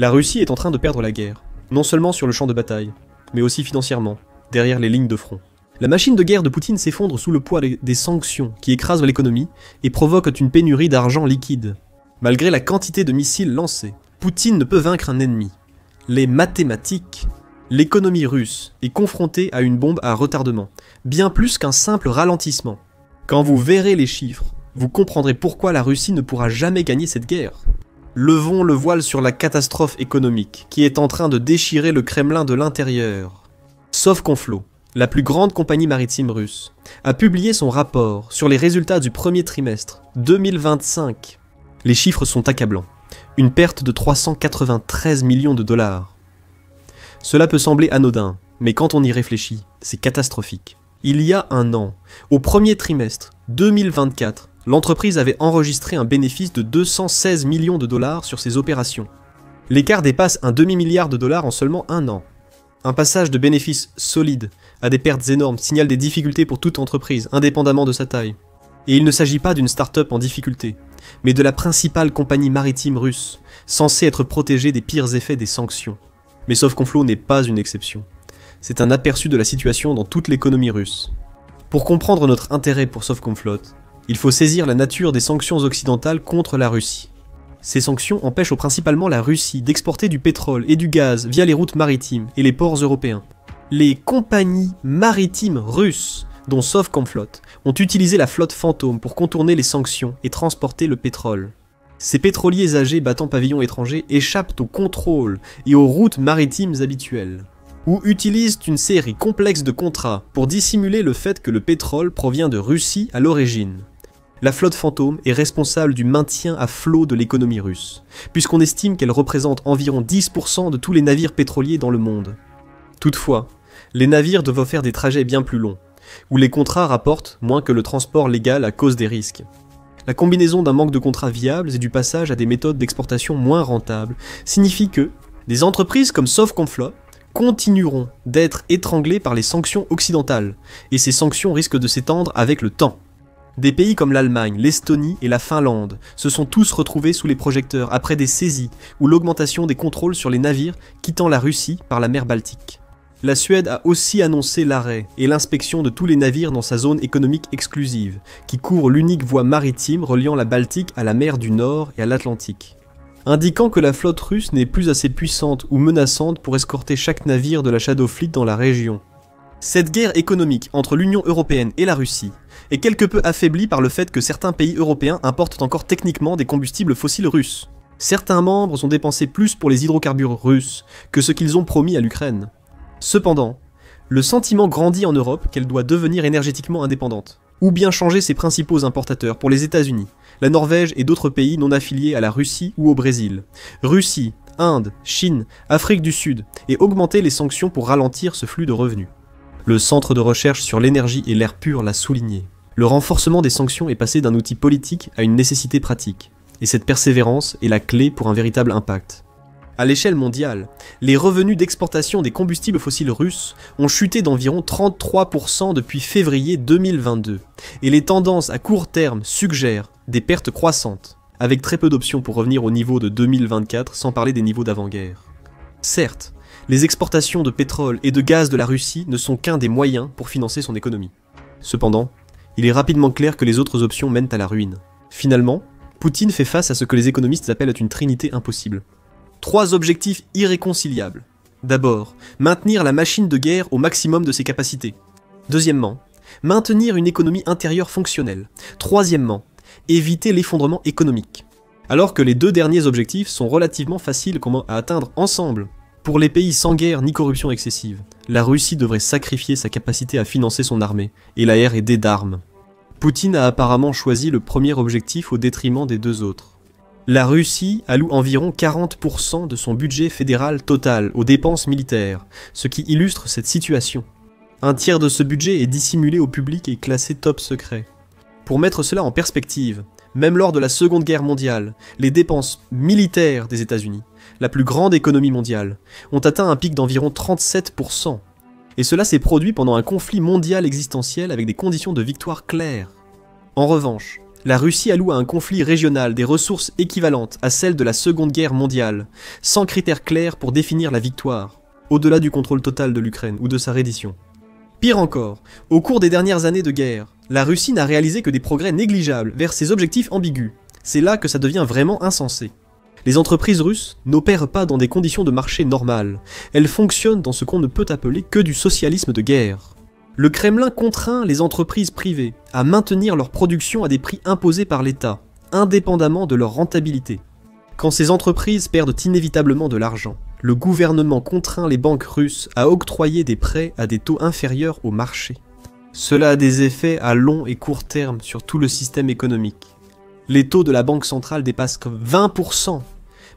La Russie est en train de perdre la guerre, non seulement sur le champ de bataille, mais aussi financièrement, derrière les lignes de front. La machine de guerre de Poutine s'effondre sous le poids des sanctions qui écrasent l'économie et provoquent une pénurie d'argent liquide. Malgré la quantité de missiles lancés, Poutine ne peut vaincre un ennemi. Les mathématiques. L'économie russe est confrontée à une bombe à retardement, bien plus qu'un simple ralentissement. Quand vous verrez les chiffres, vous comprendrez pourquoi la Russie ne pourra jamais gagner cette guerre. Levons le voile sur la catastrophe économique qui est en train de déchirer le Kremlin de l'intérieur. Sovcomflot, la plus grande compagnie maritime russe, a publié son rapport sur les résultats du premier trimestre 2025. Les chiffres sont accablants. Une perte de 393 millions de dollars. Cela peut sembler anodin, mais quand on y réfléchit, c'est catastrophique. Il y a un an, au premier trimestre 2024, l'entreprise avait enregistré un bénéfice de 216 millions de dollars sur ses opérations. L'écart dépasse un demi-milliard de dollars en seulement un an. Un passage de bénéfices solides à des pertes énormes signale des difficultés pour toute entreprise, indépendamment de sa taille. Et il ne s'agit pas d'une start-up en difficulté, mais de la principale compagnie maritime russe, censée être protégée des pires effets des sanctions. Mais Sovcomflot n'est pas une exception. C'est un aperçu de la situation dans toute l'économie russe. Pour comprendre notre intérêt pour Sovcomflot, il faut saisir la nature des sanctions occidentales contre la Russie. Ces sanctions empêchent principalement la Russie d'exporter du pétrole et du gaz via les routes maritimes et les ports européens. Les compagnies maritimes russes, dont Sovcomflot, ont utilisé la flotte fantôme pour contourner les sanctions et transporter le pétrole. Ces pétroliers âgés battant pavillon étranger échappent au contrôle et aux routes maritimes habituelles, ou utilisent une série complexe de contrats pour dissimuler le fait que le pétrole provient de Russie à l'origine. La flotte fantôme est responsable du maintien à flot de l'économie russe, puisqu'on estime qu'elle représente environ 10% de tous les navires pétroliers dans le monde. Toutefois, les navires doivent faire des trajets bien plus longs, où les contrats rapportent moins que le transport légal à cause des risques. La combinaison d'un manque de contrats viables et du passage à des méthodes d'exportation moins rentables signifie que des entreprises comme Sovcomflot continueront d'être étranglées par les sanctions occidentales, et ces sanctions risquent de s'étendre avec le temps. Des pays comme l'Allemagne, l'Estonie et la Finlande se sont tous retrouvés sous les projecteurs après des saisies ou l'augmentation des contrôles sur les navires quittant la Russie par la mer Baltique. La Suède a aussi annoncé l'arrêt et l'inspection de tous les navires dans sa zone économique exclusive, qui couvre l'unique voie maritime reliant la Baltique à la mer du Nord et à l'Atlantique, indiquant que la flotte russe n'est plus assez puissante ou menaçante pour escorter chaque navire de la Shadow Fleet dans la région. Cette guerre économique entre l'Union européenne et la Russie est quelque peu affaiblie par le fait que certains pays européens importent encore techniquement des combustibles fossiles russes. Certains membres ont dépensé plus pour les hydrocarbures russes que ce qu'ils ont promis à l'Ukraine. Cependant, le sentiment grandit en Europe qu'elle doit devenir énergétiquement indépendante, ou bien changer ses principaux importateurs pour les États-Unis, la Norvège et d'autres pays non affiliés à la Russie ou au Brésil. Russie, Inde, Chine, Afrique du Sud, et augmenter les sanctions pour ralentir ce flux de revenus. Le Centre de recherche sur l'énergie et l'air pur l'a souligné. Le renforcement des sanctions est passé d'un outil politique à une nécessité pratique, et cette persévérance est la clé pour un véritable impact. À l'échelle mondiale, les revenus d'exportation des combustibles fossiles russes ont chuté d'environ 33% depuis février 2022, et les tendances à court terme suggèrent des pertes croissantes, avec très peu d'options pour revenir au niveau de 2024 sans parler des niveaux d'avant-guerre. Certes, les exportations de pétrole et de gaz de la Russie ne sont qu'un des moyens pour financer son économie. Cependant, il est rapidement clair que les autres options mènent à la ruine. Finalement, Poutine fait face à ce que les économistes appellent une trinité impossible. 3 objectifs irréconciliables. D'abord, maintenir la machine de guerre au maximum de ses capacités. Deuxièmement, maintenir une économie intérieure fonctionnelle. Troisièmement, éviter l'effondrement économique. Alors que les 2 derniers objectifs sont relativement faciles à atteindre ensemble. Pour les pays sans guerre ni corruption excessive, la Russie devrait sacrifier sa capacité à financer son armée et la R&D d'armes. Poutine a apparemment choisi le premier objectif au détriment des 2 autres. La Russie alloue environ 40% de son budget fédéral total aux dépenses militaires, ce qui illustre cette situation. Un tiers de ce budget est dissimulé au public et classé top secret. Pour mettre cela en perspective, même lors de la Seconde Guerre mondiale, les dépenses militaires des États-Unis, la plus grande économie mondiale, ont atteint un pic d'environ 37%. Et cela s'est produit pendant un conflit mondial existentiel avec des conditions de victoire claires. En revanche, La Russie alloue à un conflit régional des ressources équivalentes à celles de la Seconde Guerre mondiale, sans critères clairs pour définir la victoire, au-delà du contrôle total de l'Ukraine ou de sa reddition. Pire encore, au cours des dernières années de guerre, la Russie n'a réalisé que des progrès négligeables vers ses objectifs ambigus. C'est là que ça devient vraiment insensé. Les entreprises russes n'opèrent pas dans des conditions de marché normales, elles fonctionnent dans ce qu'on ne peut appeler que du socialisme de guerre. Le Kremlin contraint les entreprises privées à maintenir leur production à des prix imposés par l'État, indépendamment de leur rentabilité. Quand ces entreprises perdent inévitablement de l'argent, le gouvernement contraint les banques russes à octroyer des prêts à des taux inférieurs au marché. Cela a des effets à long et court terme sur tout le système économique. Les taux de la banque centrale dépassent 20%,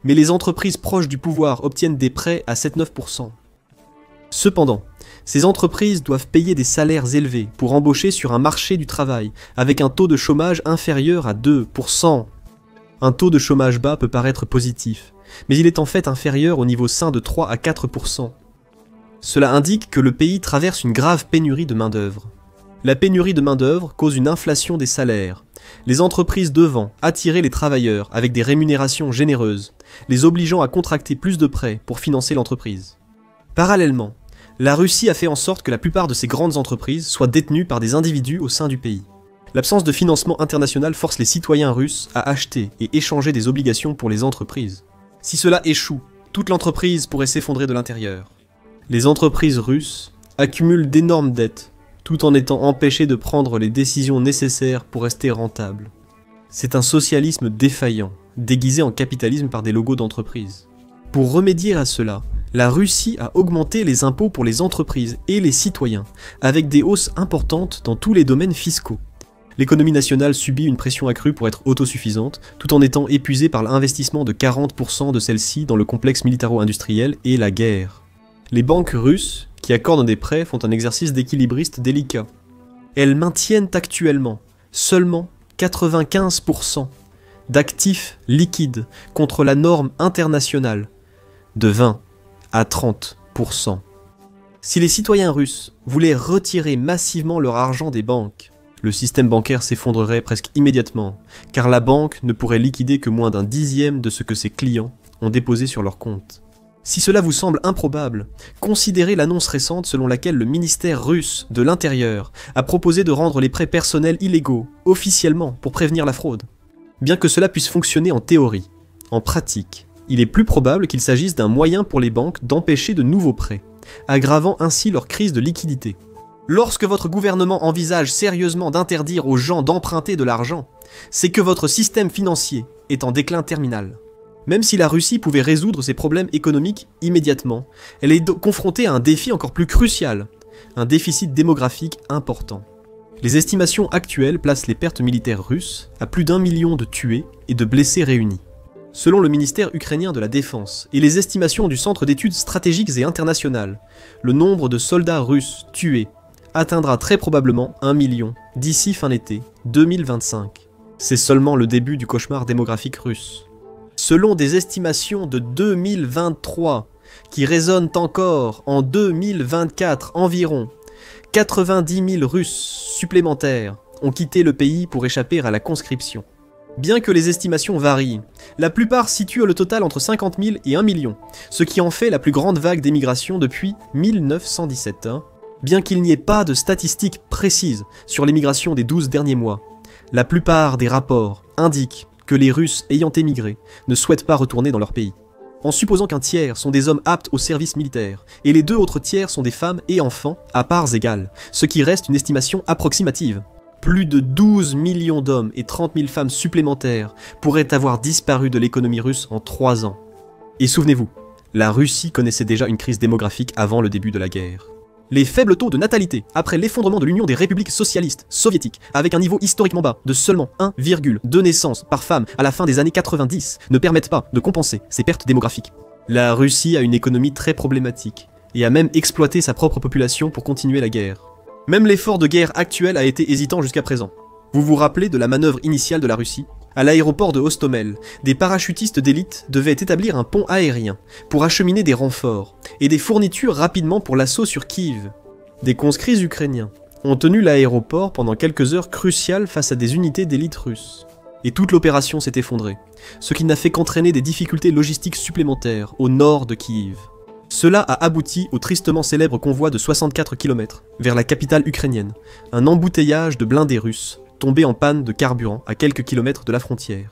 mais les entreprises proches du pouvoir obtiennent des prêts à 7-9%. Cependant, ces entreprises doivent payer des salaires élevés pour embaucher sur un marché du travail avec un taux de chômage inférieur à 2%. Un taux de chômage bas peut paraître positif, mais il est en fait inférieur au niveau sain de 3 à 4%. Cela indique que le pays traverse une grave pénurie de main-d'œuvre. La pénurie de main-d'œuvre cause une inflation des salaires, les entreprises devant attirer les travailleurs avec des rémunérations généreuses, les obligeant à contracter plus de prêts pour financer l'entreprise. Parallèlement, la Russie a fait en sorte que la plupart de ces grandes entreprises soient détenues par des individus au sein du pays. L'absence de financement international force les citoyens russes à acheter et échanger des obligations pour les entreprises. Si cela échoue, toute l'entreprise pourrait s'effondrer de l'intérieur. Les entreprises russes accumulent d'énormes dettes, tout en étant empêchées de prendre les décisions nécessaires pour rester rentables. C'est un socialisme défaillant, déguisé en capitalisme par des logos d'entreprise. Pour remédier à cela, la Russie a augmenté les impôts pour les entreprises et les citoyens, avec des hausses importantes dans tous les domaines fiscaux. L'économie nationale subit une pression accrue pour être autosuffisante, tout en étant épuisée par l'investissement de 40% de celle-ci dans le complexe militaro-industriel et la guerre. Les banques russes, qui accordent des prêts, font un exercice d'équilibriste délicat. Elles maintiennent actuellement seulement 95% d'actifs liquides contre la norme internationale de 20 à 30%. Si les citoyens russes voulaient retirer massivement leur argent des banques, le système bancaire s'effondrerait presque immédiatement, car la banque ne pourrait liquider que moins d'un dixième de ce que ses clients ont déposé sur leur compte. Si cela vous semble improbable, considérez l'annonce récente selon laquelle le ministère russe de l'Intérieur a proposé de rendre les prêts personnels illégaux, officiellement, pour prévenir la fraude. Bien que cela puisse fonctionner en théorie, en pratique, il est plus probable qu'il s'agisse d'un moyen pour les banques d'empêcher de nouveaux prêts, aggravant ainsi leur crise de liquidité. Lorsque votre gouvernement envisage sérieusement d'interdire aux gens d'emprunter de l'argent, c'est que votre système financier est en déclin terminal. Même si la Russie pouvait résoudre ses problèmes économiques immédiatement, elle est confrontée à un défi encore plus crucial, un déficit démographique important. Les estimations actuelles placent les pertes militaires russes à plus d'1 million de tués et de blessés réunis. Selon le ministère ukrainien de la Défense et les estimations du Centre d'études stratégiques et internationales, le nombre de soldats russes tués atteindra très probablement 1 million d'ici fin d'été 2025. C'est seulement le début du cauchemar démographique russe. Selon des estimations de 2023, qui résonnent encore en 2024 environ, 90 000 Russes supplémentaires ont quitté le pays pour échapper à la conscription. Bien que les estimations varient, la plupart situent le total entre 50 000 et 1 million, ce qui en fait la plus grande vague d'émigration depuis 1917. Bien qu'il n'y ait pas de statistiques précises sur l'émigration des 12 derniers mois, la plupart des rapports indiquent que les Russes ayant émigré ne souhaitent pas retourner dans leur pays. En supposant qu'un tiers sont des hommes aptes au service militaire, et les 2 autres tiers sont des femmes et enfants à parts égales, ce qui reste une estimation approximative. Plus de 12 millions d'hommes et 30 000 femmes supplémentaires pourraient avoir disparu de l'économie russe en 3 ans. Et souvenez-vous, la Russie connaissait déjà une crise démographique avant le début de la guerre. Les faibles taux de natalité, après l'effondrement de l'Union des républiques socialistes soviétiques, avec un niveau historiquement bas de seulement 1,2 naissances par femme à la fin des années 90, ne permettent pas de compenser ces pertes démographiques. La Russie a une économie très problématique, et a même exploité sa propre population pour continuer la guerre. Même l'effort de guerre actuel a été hésitant jusqu'à présent. Vous vous rappelez de la manœuvre initiale de la Russie ? À l'aéroport de Hostomel, des parachutistes d'élite devaient établir un pont aérien pour acheminer des renforts et des fournitures rapidement pour l'assaut sur Kiev. Des conscrits ukrainiens ont tenu l'aéroport pendant quelques heures cruciales face à des unités d'élite russes. Et toute l'opération s'est effondrée, ce qui n'a fait qu'entraîner des difficultés logistiques supplémentaires au nord de Kiev. Cela a abouti au tristement célèbre convoi de 64 km vers la capitale ukrainienne, un embouteillage de blindés russes tombés en panne de carburant à quelques kilomètres de la frontière.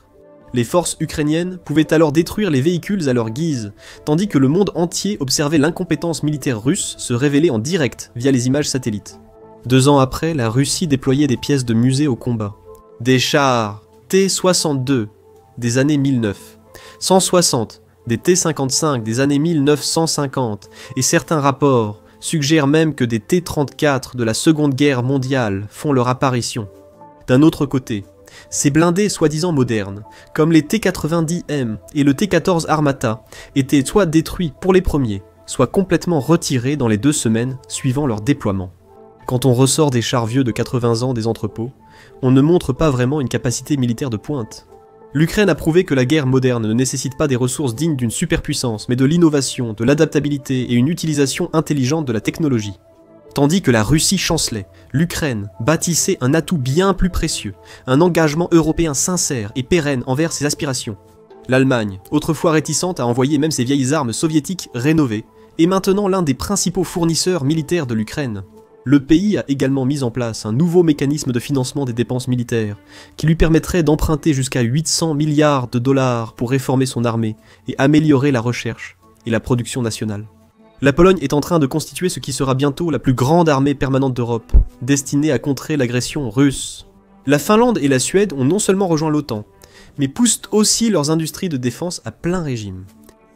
Les forces ukrainiennes pouvaient alors détruire les véhicules à leur guise, tandis que le monde entier observait l'incompétence militaire russe se révéler en direct via les images satellites. 2 ans après, la Russie déployait des pièces de musée au combat. Des chars T-62 des années 1009, 160 des T-55 des années 1950, et certains rapports suggèrent même que des T-34 de la Seconde Guerre mondiale font leur apparition. D'un autre côté, ces blindés soi-disant modernes, comme les T-90M et le T-14 Armata, étaient soit détruits pour les premiers, soit complètement retirés dans les 2 semaines suivant leur déploiement. Quand on ressort des chars vieux de 80 ans des entrepôts, on ne montre pas vraiment une capacité militaire de pointe. L'Ukraine a prouvé que la guerre moderne ne nécessite pas des ressources dignes d'une superpuissance, mais de l'innovation, de l'adaptabilité et une utilisation intelligente de la technologie. Tandis que la Russie chancelait, l'Ukraine bâtissait un atout bien plus précieux, un engagement européen sincère et pérenne envers ses aspirations. L'Allemagne, autrefois réticente à envoyer même ses vieilles armes soviétiques rénovées, est maintenant l'un des principaux fournisseurs militaires de l'Ukraine. Le pays a également mis en place un nouveau mécanisme de financement des dépenses militaires, qui lui permettrait d'emprunter jusqu'à 800 milliards de dollars pour réformer son armée et améliorer la recherche et la production nationale. La Pologne est en train de constituer ce qui sera bientôt la plus grande armée permanente d'Europe, destinée à contrer l'agression russe. La Finlande et la Suède ont non seulement rejoint l'OTAN, mais poussent aussi leurs industries de défense à plein régime.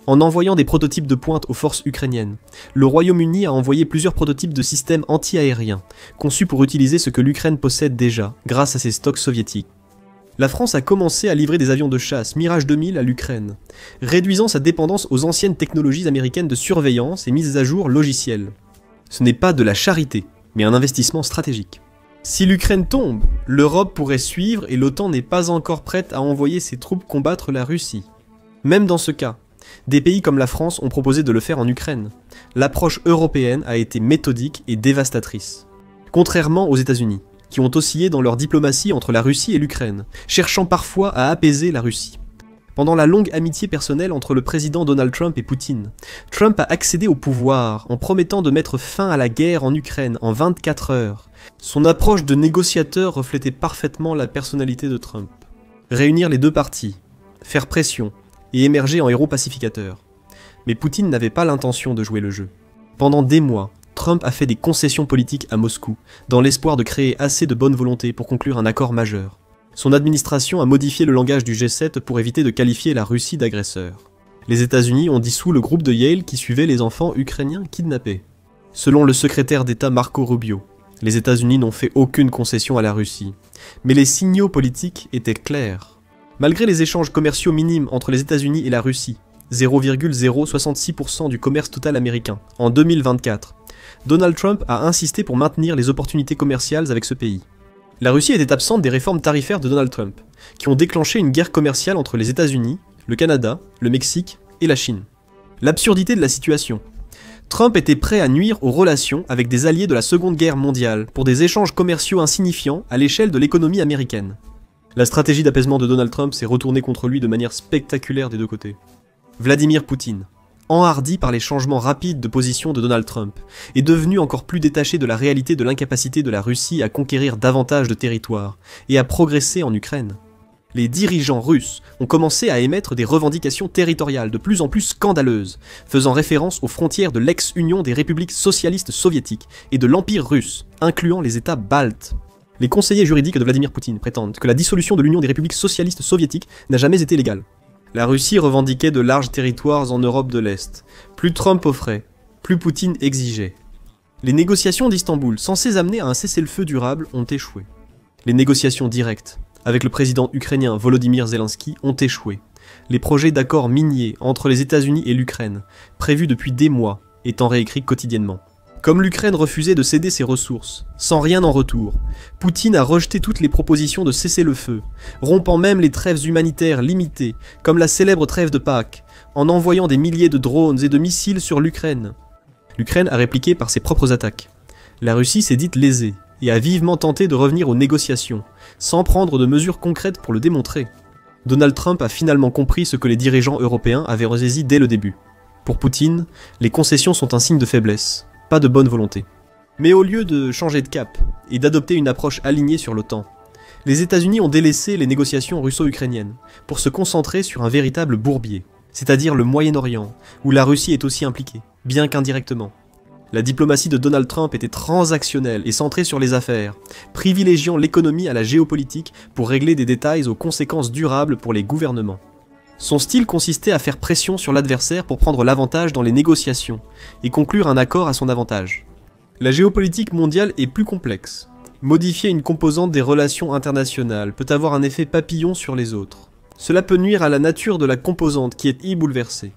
En envoyant des prototypes de pointe aux forces ukrainiennes, le Royaume-Uni a envoyé plusieurs prototypes de systèmes anti-aériens, conçus pour utiliser ce que l'Ukraine possède déjà, grâce à ses stocks soviétiques. La France a commencé à livrer des avions de chasse Mirage 2000 à l'Ukraine, réduisant sa dépendance aux anciennes technologies américaines de surveillance et mises à jour logicielles. Ce n'est pas de la charité, mais un investissement stratégique. Si l'Ukraine tombe, l'Europe pourrait suivre et l'OTAN n'est pas encore prête à envoyer ses troupes combattre la Russie. Même dans ce cas, des pays comme la France ont proposé de le faire en Ukraine. L'approche européenne a été méthodique et dévastatrice. Contrairement aux États-Unis, qui ont oscillé dans leur diplomatie entre la Russie et l'Ukraine, cherchant parfois à apaiser la Russie. Pendant la longue amitié personnelle entre le président Donald Trump et Poutine, Trump a accédé au pouvoir en promettant de mettre fin à la guerre en Ukraine en 24 heures. Son approche de négociateur reflétait parfaitement la personnalité de Trump. Réunir les deux parties, faire pression, et émerger en héros pacificateur. Mais Poutine n'avait pas l'intention de jouer le jeu. Pendant des mois, Trump a fait des concessions politiques à Moscou, dans l'espoir de créer assez de bonne volonté pour conclure un accord majeur. Son administration a modifié le langage du G7 pour éviter de qualifier la Russie d'agresseur. Les États-Unis ont dissous le groupe de Yale qui suivait les enfants ukrainiens kidnappés. Selon le secrétaire d'État Marco Rubio, les États-Unis n'ont fait aucune concession à la Russie. Mais les signaux politiques étaient clairs. Malgré les échanges commerciaux minimes entre les États-Unis et la Russie, 0,066% du commerce total américain, en 2024, Donald Trump a insisté pour maintenir les opportunités commerciales avec ce pays. La Russie était absente des réformes tarifaires de Donald Trump, qui ont déclenché une guerre commerciale entre les États-Unis, le Canada, le Mexique et la Chine. L'absurdité de la situation. Trump était prêt à nuire aux relations avec des alliés de la Seconde Guerre mondiale pour des échanges commerciaux insignifiants à l'échelle de l'économie américaine. La stratégie d'apaisement de Donald Trump s'est retournée contre lui de manière spectaculaire des deux côtés. Vladimir Poutine, enhardi par les changements rapides de position de Donald Trump, est devenu encore plus détaché de la réalité de l'incapacité de la Russie à conquérir davantage de territoires et à progresser en Ukraine. Les dirigeants russes ont commencé à émettre des revendications territoriales de plus en plus scandaleuses, faisant référence aux frontières de l'ex-Union des républiques socialistes soviétiques et de l'Empire russe, incluant les États baltes. Les conseillers juridiques de Vladimir Poutine prétendent que la dissolution de l'Union des républiques socialistes soviétiques n'a jamais été légale. La Russie revendiquait de larges territoires en Europe de l'Est. Plus Trump offrait, plus Poutine exigeait. Les négociations d'Istanbul, censées amener à un cessez-le-feu durable, ont échoué. Les négociations directes, avec le président ukrainien Volodymyr Zelensky, ont échoué. Les projets d'accord miniers entre les États-Unis et l'Ukraine, prévus depuis des mois, étant réécrits quotidiennement. Comme l'Ukraine refusait de céder ses ressources, sans rien en retour, Poutine a rejeté toutes les propositions de cessez-le-feu, rompant même les trêves humanitaires limitées, comme la célèbre trêve de Pâques, en envoyant des milliers de drones et de missiles sur l'Ukraine. L'Ukraine a répliqué par ses propres attaques. La Russie s'est dite lésée, et a vivement tenté de revenir aux négociations, sans prendre de mesures concrètes pour le démontrer. Donald Trump a finalement compris ce que les dirigeants européens avaient ressaisi dès le début. Pour Poutine, les concessions sont un signe de faiblesse, pas de bonne volonté. Mais au lieu de changer de cap et d'adopter une approche alignée sur l'OTAN, les États-Unis ont délaissé les négociations russo-ukrainiennes pour se concentrer sur un véritable bourbier, c'est-à-dire le Moyen-Orient, où la Russie est aussi impliquée, bien qu'indirectement. La diplomatie de Donald Trump était transactionnelle et centrée sur les affaires, privilégiant l'économie à la géopolitique pour régler des détails aux conséquences durables pour les gouvernements. Son style consistait à faire pression sur l'adversaire pour prendre l'avantage dans les négociations et conclure un accord à son avantage. La géopolitique mondiale est plus complexe. Modifier une composante des relations internationales peut avoir un effet papillon sur les autres. Cela peut nuire à la nature de la composante qui est bouleversée.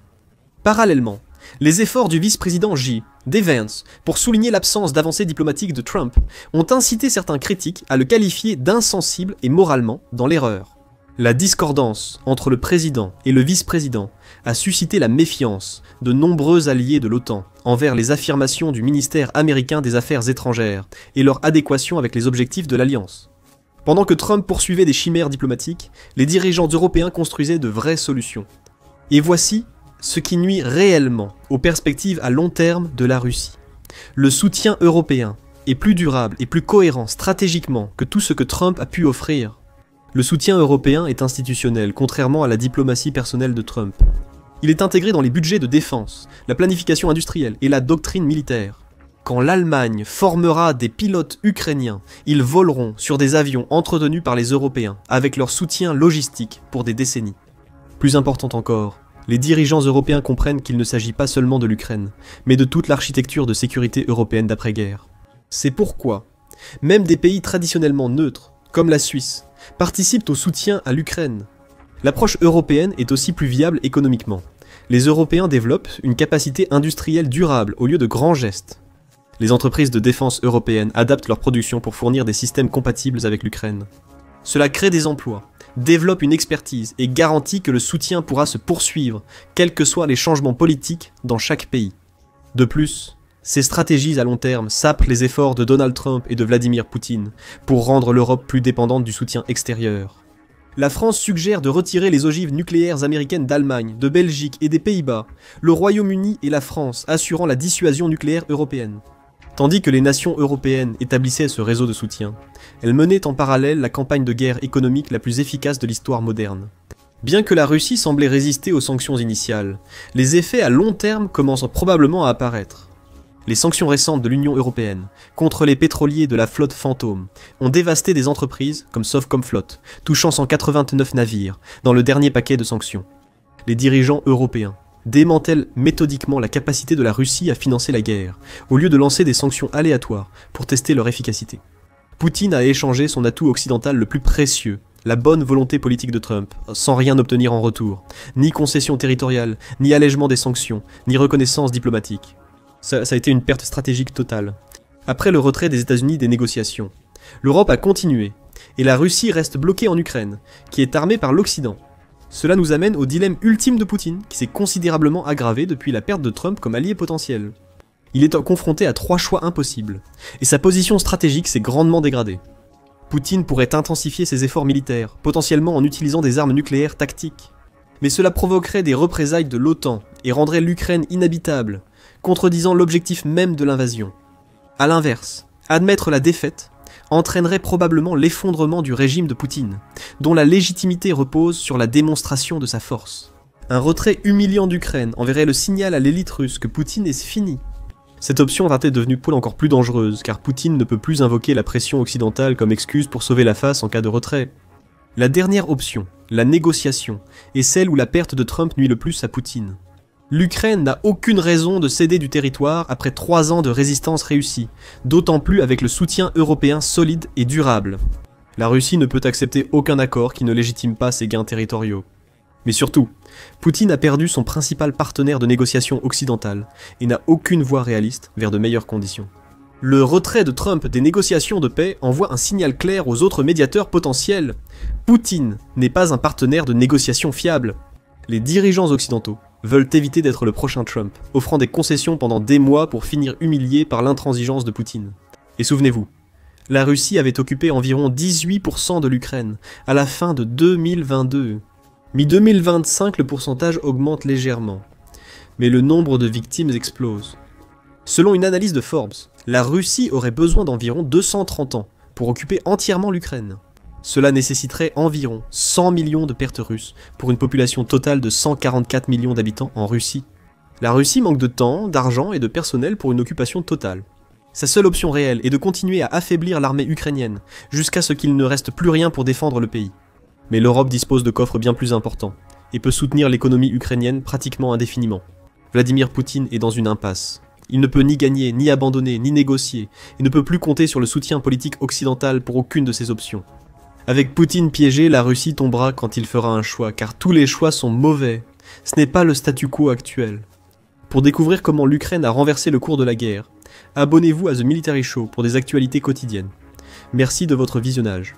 Parallèlement, les efforts du vice-président J.D. Vance pour souligner l'absence d'avancée diplomatique de Trump ont incité certains critiques à le qualifier d'insensible et moralement dans l'erreur. La discordance entre le président et le vice-président a suscité la méfiance de nombreux alliés de l'OTAN envers les affirmations du ministère américain des Affaires étrangères et leur adéquation avec les objectifs de l'Alliance. Pendant que Trump poursuivait des chimères diplomatiques, les dirigeants européens construisaient de vraies solutions. Et voici ce qui nuit réellement aux perspectives à long terme de la Russie. Le soutien européen est plus durable et plus cohérent stratégiquement que tout ce que Trump a pu offrir. Le soutien européen est institutionnel, contrairement à la diplomatie personnelle de Trump. Il est intégré dans les budgets de défense, la planification industrielle et la doctrine militaire. Quand l'Allemagne formera des pilotes ukrainiens, ils voleront sur des avions entretenus par les Européens, avec leur soutien logistique pour des décennies. Plus important encore, les dirigeants européens comprennent qu'il ne s'agit pas seulement de l'Ukraine, mais de toute l'architecture de sécurité européenne d'après-guerre. C'est pourquoi, même des pays traditionnellement neutres, comme la Suisse, participent au soutien à l'Ukraine. L'approche européenne est aussi plus viable économiquement. Les Européens développent une capacité industrielle durable au lieu de grands gestes. Les entreprises de défense européennes adaptent leur production pour fournir des systèmes compatibles avec l'Ukraine. Cela crée des emplois, développe une expertise et garantit que le soutien pourra se poursuivre, quels que soient les changements politiques dans chaque pays. De plus, ces stratégies à long terme sapent les efforts de Donald Trump et de Vladimir Poutine pour rendre l'Europe plus dépendante du soutien extérieur. La France suggère de retirer les ogives nucléaires américaines d'Allemagne, de Belgique et des Pays-Bas, le Royaume-Uni et la France assurant la dissuasion nucléaire européenne. Tandis que les nations européennes établissaient ce réseau de soutien, elles menaient en parallèle la campagne de guerre économique la plus efficace de l'histoire moderne. Bien que la Russie semblait résister aux sanctions initiales, les effets à long terme commencent probablement à apparaître. Les sanctions récentes de l'Union européenne contre les pétroliers de la flotte fantôme ont dévasté des entreprises comme Sovcomflot, touchant 189 navires dans le dernier paquet de sanctions. Les dirigeants européens démantèlent méthodiquement la capacité de la Russie à financer la guerre, au lieu de lancer des sanctions aléatoires pour tester leur efficacité. Poutine a échangé son atout occidental le plus précieux, la bonne volonté politique de Trump, sans rien obtenir en retour, ni concession territoriale, ni allègement des sanctions, ni reconnaissance diplomatique. Ça a été une perte stratégique totale. Après le retrait des États-Unis des négociations, l'Europe a continué, et la Russie reste bloquée en Ukraine, qui est armée par l'Occident. Cela nous amène au dilemme ultime de Poutine, qui s'est considérablement aggravé depuis la perte de Trump comme allié potentiel. Il est confronté à 3 choix impossibles, et sa position stratégique s'est grandement dégradée. Poutine pourrait intensifier ses efforts militaires, potentiellement en utilisant des armes nucléaires tactiques. Mais cela provoquerait des représailles de l'OTAN et rendrait l'Ukraine inhabitable, contredisant l'objectif même de l'invasion. A l'inverse, admettre la défaite entraînerait probablement l'effondrement du régime de Poutine, dont la légitimité repose sur la démonstration de sa force. Un retrait humiliant d'Ukraine enverrait le signal à l'élite russe que Poutine est fini. Cette option va être devenue encore plus dangereuse, car Poutine ne peut plus invoquer la pression occidentale comme excuse pour sauver la face en cas de retrait. La dernière option, la négociation, est celle où la perte de Trump nuit le plus à Poutine. L'Ukraine n'a aucune raison de céder du territoire après 3 ans de résistance réussie, d'autant plus avec le soutien européen solide et durable. La Russie ne peut accepter aucun accord qui ne légitime pas ses gains territoriaux. Mais surtout, Poutine a perdu son principal partenaire de négociation occidental et n'a aucune voie réaliste vers de meilleures conditions. Le retrait de Trump des négociations de paix envoie un signal clair aux autres médiateurs potentiels. Poutine n'est pas un partenaire de négociation fiable. Les dirigeants occidentaux veulent éviter d'être le prochain Trump, offrant des concessions pendant des mois pour finir humiliés par l'intransigeance de Poutine. Et souvenez-vous, La Russie avait occupé environ 18% de l'Ukraine à la fin de 2022. Mi-2025, le pourcentage augmente légèrement, mais le nombre de victimes explose. Selon une analyse de Forbes, la Russie aurait besoin d'environ 230 ans pour occuper entièrement l'Ukraine. Cela nécessiterait environ 100 millions de pertes russes pour une population totale de 144 millions d'habitants en Russie. La Russie manque de temps, d'argent et de personnel pour une occupation totale. Sa seule option réelle est de continuer à affaiblir l'armée ukrainienne, jusqu'à ce qu'il ne reste plus rien pour défendre le pays. Mais l'Europe dispose de coffres bien plus importants, et peut soutenir l'économie ukrainienne pratiquement indéfiniment. Vladimir Poutine est dans une impasse. Il ne peut ni gagner, ni abandonner, ni négocier, et ne peut plus compter sur le soutien politique occidental pour aucune de ses options. Avec Poutine piégé, la Russie tombera quand il fera un choix, car tous les choix sont mauvais. Ce n'est pas le statu quo actuel. Pour découvrir comment l'Ukraine a renversé le cours de la guerre, abonnez-vous à The Military Show pour des actualités quotidiennes. Merci de votre visionnage.